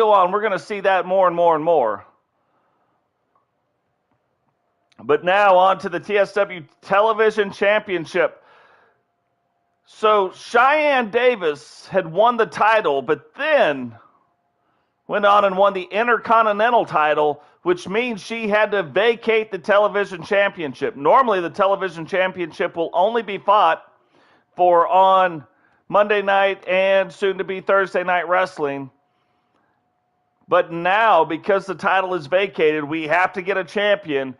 go on, we're going to see that more and more and more. But now on to the TSW Television Championship. So Cheyenne Davis had won the title, but then went on and won the Intercontinental title, which means she had to vacate the Television Championship. Normally, the Television Championship will only be fought for on Monday night and soon to be Thursday Night Wrestling. But now, because the title is vacated, we have to get a champion.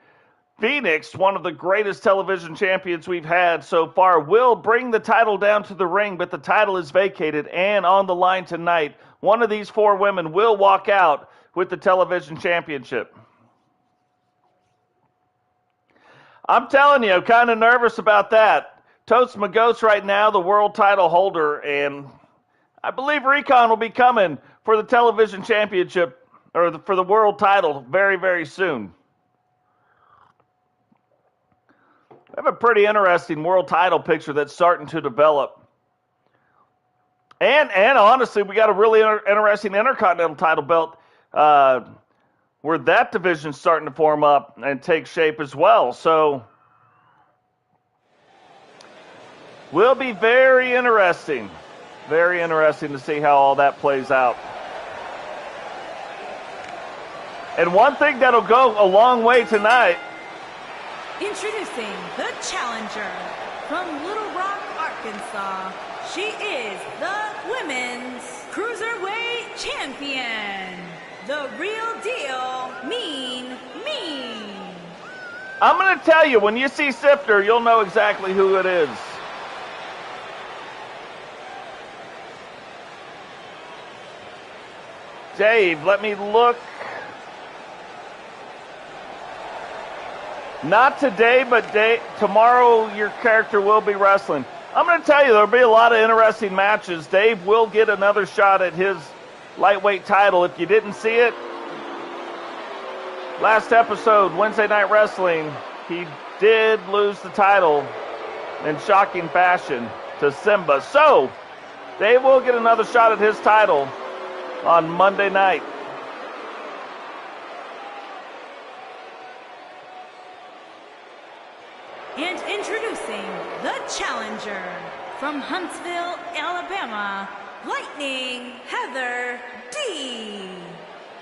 Phoenix, one of the greatest television champions we've had so far, will bring the title down to the ring, but the title is vacated and on the line tonight. One of these four women will walk out with the television championship. I'm telling you, I'm kind of nervous about that. Totes Magotes right now, the world title holder, and I believe Recon will be coming for the television championship, or for the world title very, very soon. I have a pretty interesting world title picture that's starting to develop. And honestly, we got a really interesting Intercontinental title belt where that division's starting to form up and take shape as well. So, will be very interesting. Very interesting to see how all that plays out. And one thing that'll go a long way tonight. Introducing the challenger from Little Rock, Arkansas. She is the Women's Cruiserweight Champion. The real deal, MiMi. I'm going to tell you, when you see Sifter, you'll know exactly who it is. Dave, let me look. Not today, but tomorrow your character will be wrestling. I'm going to tell you, there'll be a lot of interesting matches. Dave will get another shot at his lightweight title. If you didn't see it, last episode, Wednesday Night Wrestling, he did lose the title in shocking fashion to Simba. So, Dave will get another shot at his title on Monday night. And introducing the challenger from Huntsville, Alabama, Lightning Heather D.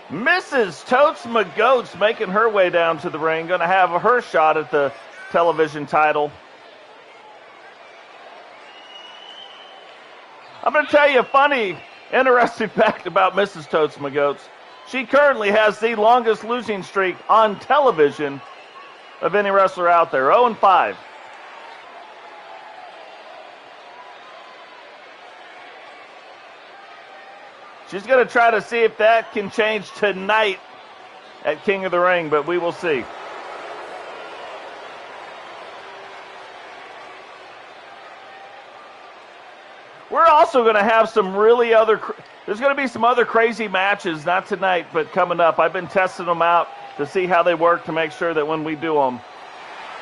Mrs. Totes Magotes making her way down to the ring, going to have her shot at the television title. I'm going to tell you a funny, interesting fact about Mrs. Totes Magotes. She currently has the longest losing streak on television of any wrestler out there, 0-5. She's going to try to see if that can change tonight at King of the Ring, but we will see. We're also going to have some really there's going to be some other crazy matches, not tonight, but coming up. I've been testing them out to see how they work, to make sure that when we do them,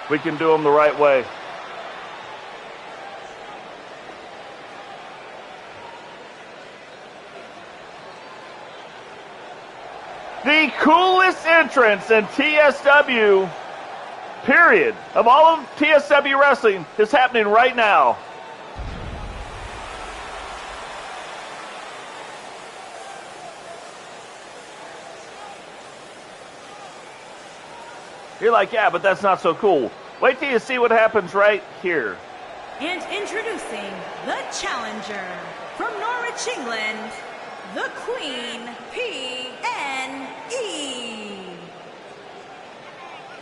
we can do them the right way. The coolest entrance in TSW, period, of all of TSW wrestling is happening right now. You're like, yeah, but that's not so cool. Wait till you see what happens right here. And introducing the challenger from Norwich, England, the Queen, P.N.E.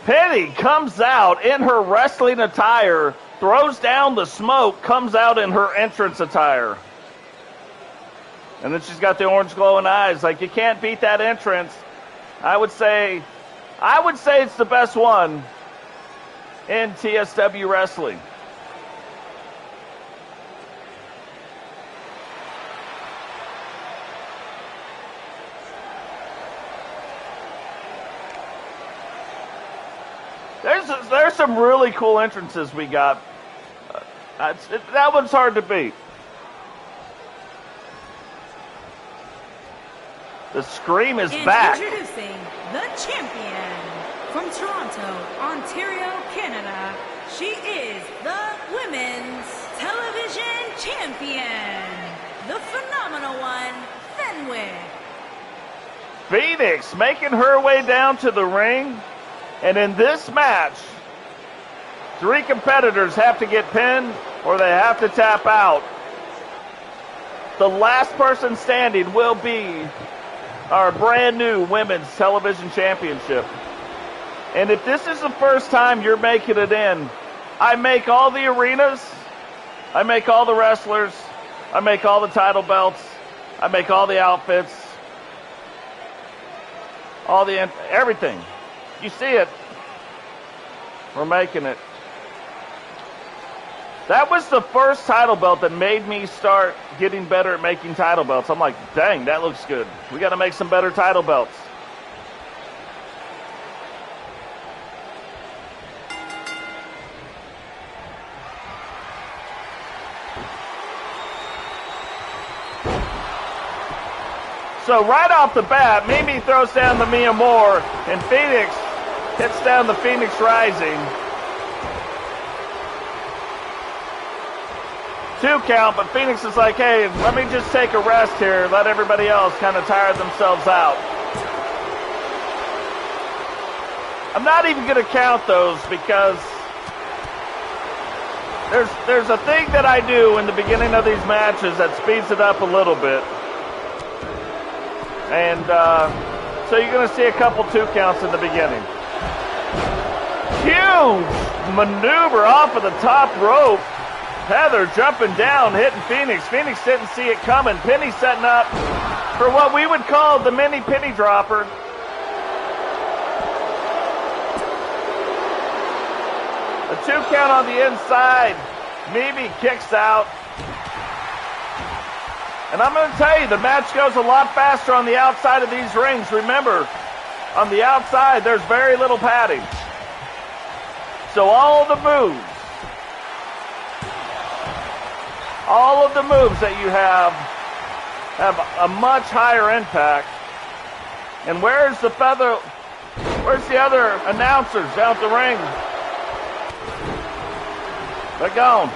Penny comes out in her wrestling attire, throws down the smoke, comes out in her entrance attire. And then she's got the orange glowing eyes. Like, you can't beat that entrance. I would say it's the best one in TSW wrestling. There's some really cool entrances we got. That one's hard to beat. The Scream is and back. Introducing the champion from Toronto, Ontario, Canada. She is the Women's Television Champion, the phenomenal one, Fenwick. Phoenix making her way down to the ring. And in this match, 3 competitors have to get pinned or they have to tap out. The last person standing will be our brand new Women's Television Championship. And if this is the first time you're making it in, I make all the arenas, I make all the wrestlers, I make all the title belts, I make all the outfits, everything. You see it. We're making it. That was the first title belt that made me start getting better at making title belts. I'm like, dang, that looks good. We got to make some better title belts. So right off the bat, MiMi throws down the Mia Moore, and Phoenix hits down the Phoenix Rising. 2 count, but Phoenix is like, hey, let me just take a rest here, let everybody else kind of tire themselves out. I'm not even going to count those because there's a thing that I do in the beginning of these matches that speeds it up a little bit. And so you're going to see a couple 2 counts in the beginning. Huge maneuver off of the top rope. Heather jumping down, hitting Phoenix. Phoenix didn't see it coming. Penny setting up for what we would call the mini penny dropper. A 2 count on the inside. MiMi kicks out. And I'm going to tell you, the match goes a lot faster on the outside of these rings. Remember, on the outside, there's very little padding. So all of the moves that you have a much higher impact. And where's the other announcers down at the ring? They're gone.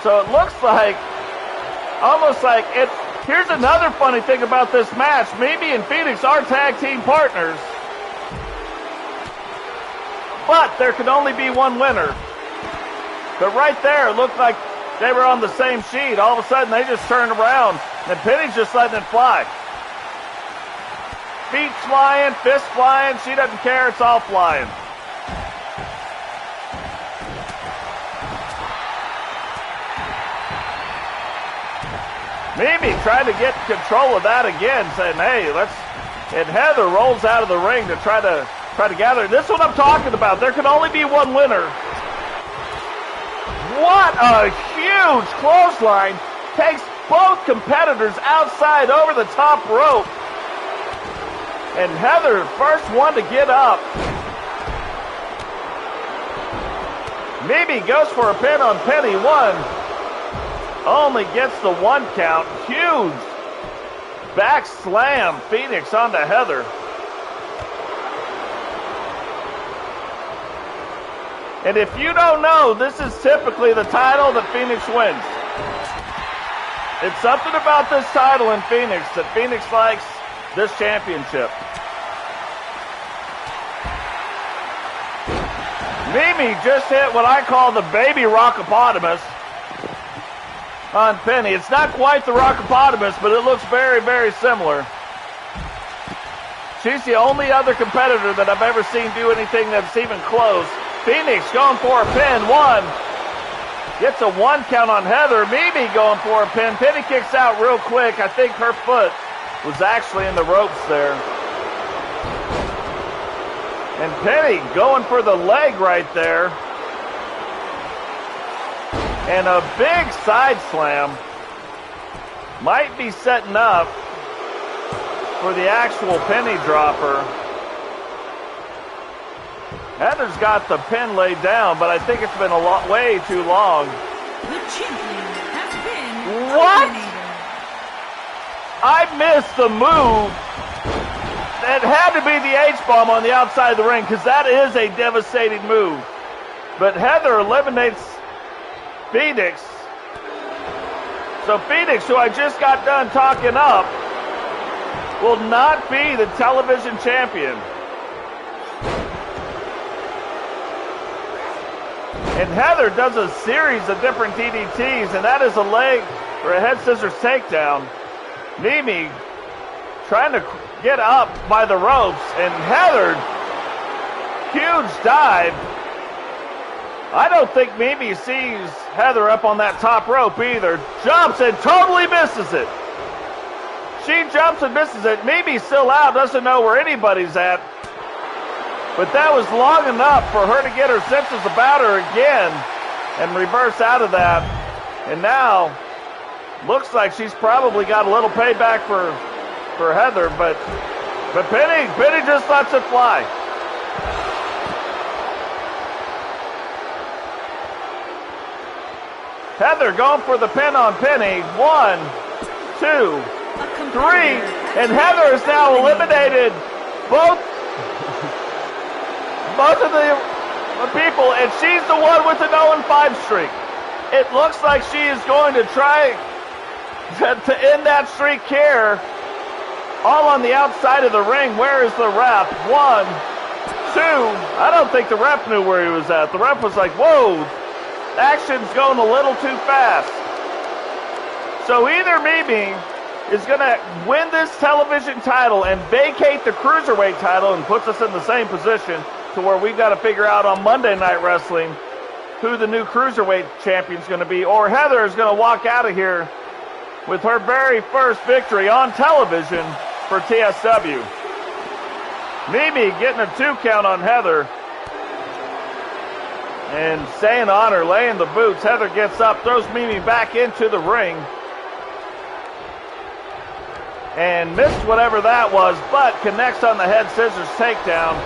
So it looks like, almost like it. Here's another funny thing about this match. MiMi and Phoenix are tag team partners. But there can only be one winner. But right there, it looked like they were on the same sheet. All of a sudden, they just turned around, and Penny's just letting it fly. Feet flying, fists flying. She doesn't care. It's all flying. MiMi tried to get control of that again, saying, hey, and Heather rolls out of the ring to try to gather. This is what I'm talking about. There can only be one winner. What a huge clothesline. Takes both competitors outside over the top rope. And Heather, first one to get up. MiMi goes for a pin on Penny. 1. Only gets the 1 count. Huge back slam. Phoenix onto Heather. And if you don't know, this is typically the title that Phoenix wins. It's something about this title in Phoenix that Phoenix likes this championship. MiMi just hit what I call the baby rockopotamus on Penny. It's not quite the rockopotamus, but it looks very, very similar. She's the only other competitor that I've ever seen do anything that's even close. Phoenix going for a pin. 1. Gets a 1 count on Heather. MiMi going for a pin. Penny kicks out real quick. I think her foot was actually in the ropes there. And Penny going for the leg right there. And a big side slam. Might be setting up for the actual penny dropper. Heather's got the pin laid down, but I think it's been way too long. The champion has been what? eliminated. I missed the move. It had to be the H-bomb on the outside of the ring because that is a devastating move. But Heather eliminates Phoenix. So Phoenix, who I just got done talking up, will not be the television champion. And Heather does a series of different DDTs, and that is a leg or a head scissors takedown. MiMi trying to get up by the ropes, and Heather, huge dive. I don't think MiMi sees Heather up on that top rope either. Jumps and totally misses it. She jumps and misses it. MiMi's still out, doesn't know where anybody's at. But that was long enough for her to get her senses about her again and reverse out of that. And now, looks like she's probably got a little payback for Heather, but Penny just lets it fly. Heather going for the pin on Penny. 1, 2, 3, and Heather has now eliminated both of the people, and she's the one with the 0-5 streak. It looks like she is going to try to end that streak here, all on the outside of the ring. Where is the ref? 1, 2. I don't think the ref knew where he was at. The ref was like, whoa, action's going a little too fast. So either MiMi is going to win this television title and vacate the Cruiserweight title and puts us in the same position to where we've got to figure out on Monday Night Wrestling who the new Cruiserweight champion's going to be, or Heather is going to walk out of here with her very first victory on television for TSW. MiMi getting a 2 count on Heather and staying on her, laying the boots. Heather gets up, throws MiMi back into the ring and missed whatever that was, but connects on the head scissors takedown.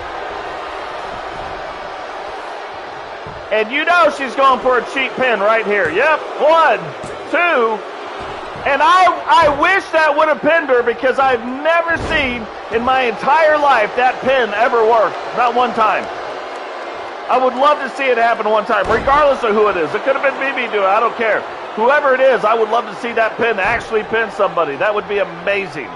And you know she's going for a cheap pin right here. Yep, 1, 2. And I wish that would have pinned her, because I've never seen in my entire life that pin ever work. Not one time. I would love to see it happen one time, regardless of who it is. It could have been MiMi doing it. I don't care. Whoever it is, I would love to see that pin actually pin somebody. That would be amazing.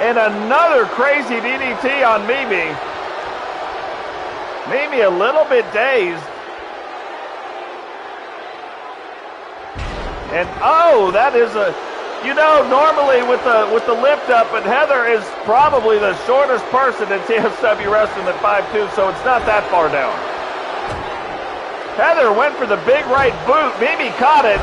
And another crazy DDT on MiMi. MiMi a little bit dazed. And oh, that is a, you know, normally with the lift up, and Heather is probably the shortest person in TSW Wrestling at 5'2", so it's not that far down. Heather went for the big right boot. MiMi caught it,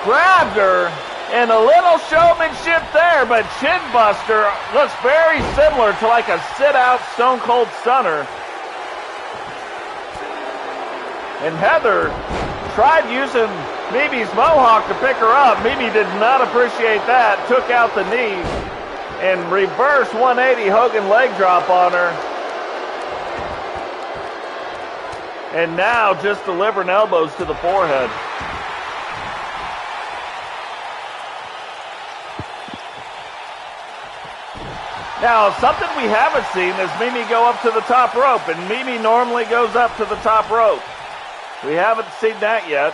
grabbed her, and a little showmanship there, but chin buster looks very similar to like a sit-out Stone Cold Stunner. And Heather tried using MiMi's mohawk to pick her up. MiMi did not appreciate that, took out the knee, and reverse 180 Hogan leg drop on her. And now just delivering elbows to the forehead. Now, something we haven't seen is MiMi go up to the top rope, and MiMi normally goes up to the top rope. We haven't seen that yet.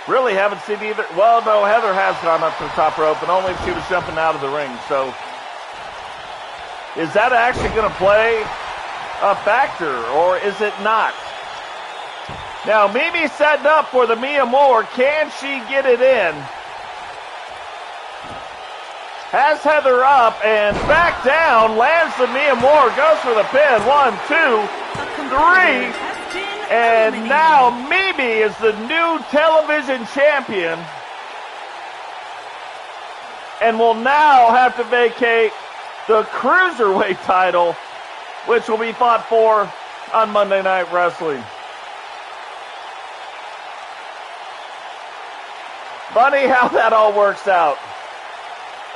Really haven't seen either. Well, no, Heather has gone up to the top rope, but only if she was jumping out of the ring. So, is that actually going to play a factor, or is it not? Now, MiMi setting up for the Mia Moore. Can she get it in? Has Heather up and back down. Lands the Mia Moore. Goes for the pin. 1, 2, 3. And now MiMi is the new television champion and will now have to vacate the Cruiserweight title, which will be fought for on Monday Night Wrestling. Funny how that all works out.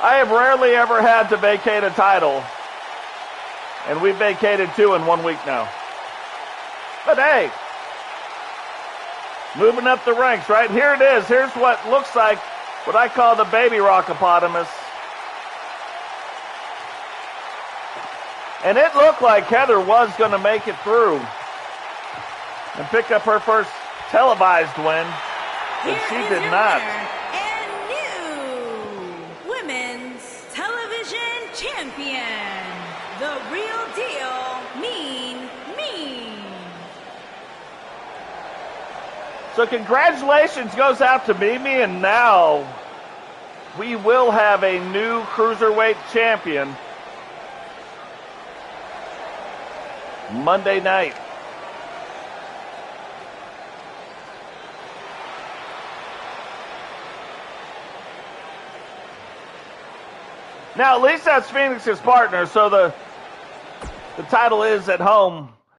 I have rarely ever had to vacate a title, and we've vacated 2 in 1 week now. But hey, moving up the ranks, right? Here it is. Here's what looks like what I call the baby rockopotamus. And it looked like Heather was going to make it through and pick up her first televised win, but she did not. And new women's television champion, the real deal, MiMi. So congratulations goes out to MiMi, and now we will have a new cruiserweight champion Monday night. Now, at least that's Phoenix's partner, so the title is at home